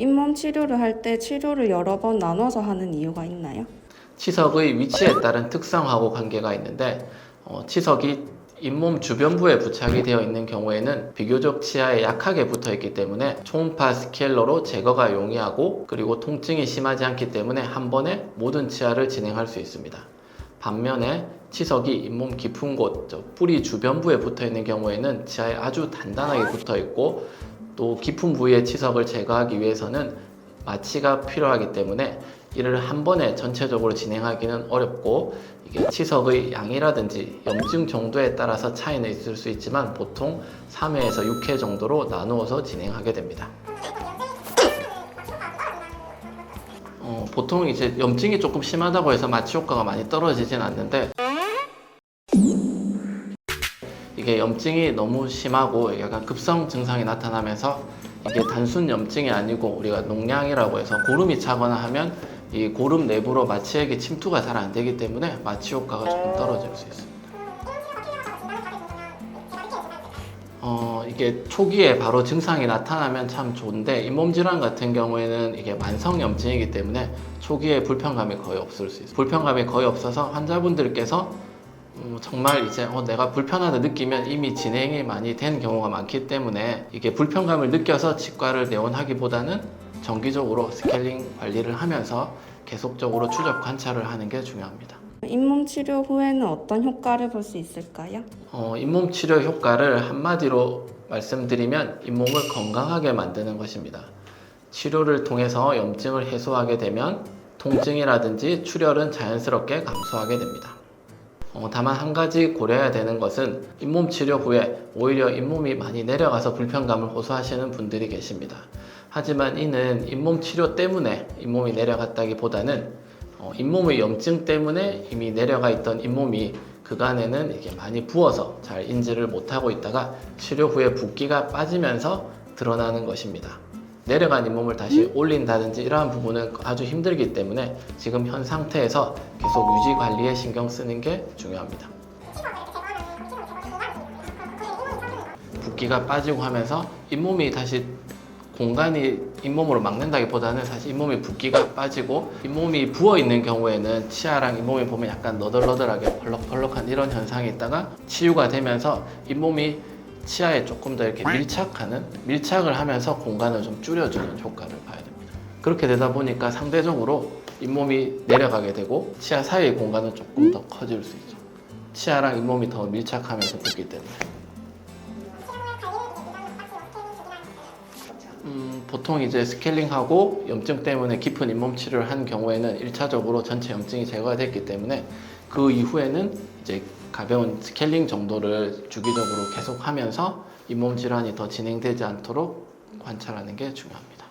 잇몸 치료를 할 때 치료를 여러 번 나눠서 하는 이유가 있나요? 치석의 위치에 따른 특성하고 관계가 있는데 치석이 잇몸 주변부에 부착이 되어 있는 경우에는 비교적 치아에 약하게 붙어 있기 때문에 초음파 스케일러로 제거가 용이하고 그리고 통증이 심하지 않기 때문에 한 번에 모든 치아를 진행할 수 있습니다. 반면에 치석이 잇몸 깊은 곳, 뿌리 주변부에 붙어 있는 경우에는 치아에 아주 단단하게 붙어 있고 또 깊은 부위의 치석을 제거하기 위해서는 마취가 필요하기 때문에 이를 한 번에 전체적으로 진행하기는 어렵고 이게 치석의 양이라든지 염증 정도에 따라서 차이는 있을 수 있지만 보통 3회에서 6회 정도로 나누어서 진행하게 됩니다. 보통 이제 염증이 조금 심하다고 해서 마취 효과가 많이 떨어지진 않는데 이게 염증이 너무 심하고 약간 급성 증상이 나타나면서 이게 단순 염증이 아니고 우리가 농량이라고 해서 고름이 차거나 하면 이 고름 내부로 마취액이 침투가 잘 안 되기 때문에 마취 효과가 조금 떨어질 수 있습니다. 이게 초기에 바로 증상이 나타나면 참 좋은데 잇몸 질환 같은 경우에는 이게 만성 염증이기 때문에 초기에 불편감이 거의 없을 수 있어요. 불편감이 거의 없어서 환자분들께서 정말 이제 내가 불편하다 느끼면 이미 진행이 많이 된 경우가 많기 때문에 이게 불편감을 느껴서 치과를 내원하기보다는 정기적으로 스케일링 관리를 하면서 계속적으로 추적 관찰을 하는 게 중요합니다. 잇몸 치료 후에는 어떤 효과를 볼 수 있을까요? 잇몸 치료 효과를 한마디로 말씀드리면 잇몸을 건강하게 만드는 것입니다. 치료를 통해서 염증을 해소하게 되면 통증이라든지 출혈은 자연스럽게 감소하게 됩니다. 다만 한 가지 고려해야 되는 것은 잇몸 치료 후에 오히려 잇몸이 많이 내려가서 불편감을 호소하시는 분들이 계십니다. 하지만 이는 잇몸 치료 때문에 잇몸이 내려갔다기보다는 잇몸의 염증 때문에 이미 내려가 있던 잇몸이 그간에는 이게 많이 부어서 잘 인지를 못하고 있다가 치료 후에 붓기가 빠지면서 드러나는 것입니다. 내려간 잇몸을 다시 올린다든지 이러한 부분은 아주 힘들기 때문에 지금 현 상태에서 계속 유지 관리에 신경 쓰는 게 중요합니다. 붓기가 빠지고 하면서 잇몸이 다시 공간이 잇몸으로 막는다기보다는 사실 잇몸이 붓기가 빠지고 잇몸이 부어있는 경우에는 치아랑 잇몸이 보면 약간 너덜너덜하게 펄럭펄럭한 이런 현상이 있다가 치유가 되면서 잇몸이 치아에 조금 더 이렇게 밀착을 하면서 공간을 좀 줄여주는 효과를 봐야 됩니다. 그렇게 되다 보니까 상대적으로 잇몸이 내려가게 되고 치아 사이의 공간은 조금 더 커질 수 있죠. 치아랑 잇몸이 더 밀착하면서 붙기 때문에. 보통 이제 스케일링하고 염증 때문에 깊은 잇몸 치료를 한 경우에는 1차적으로 전체 염증이 제거가 됐기 때문에 그 이후에는 이제 가벼운 스케일링 정도를 주기적으로 계속 하면서 잇몸 질환이 더 진행되지 않도록 관찰하는 게 중요합니다.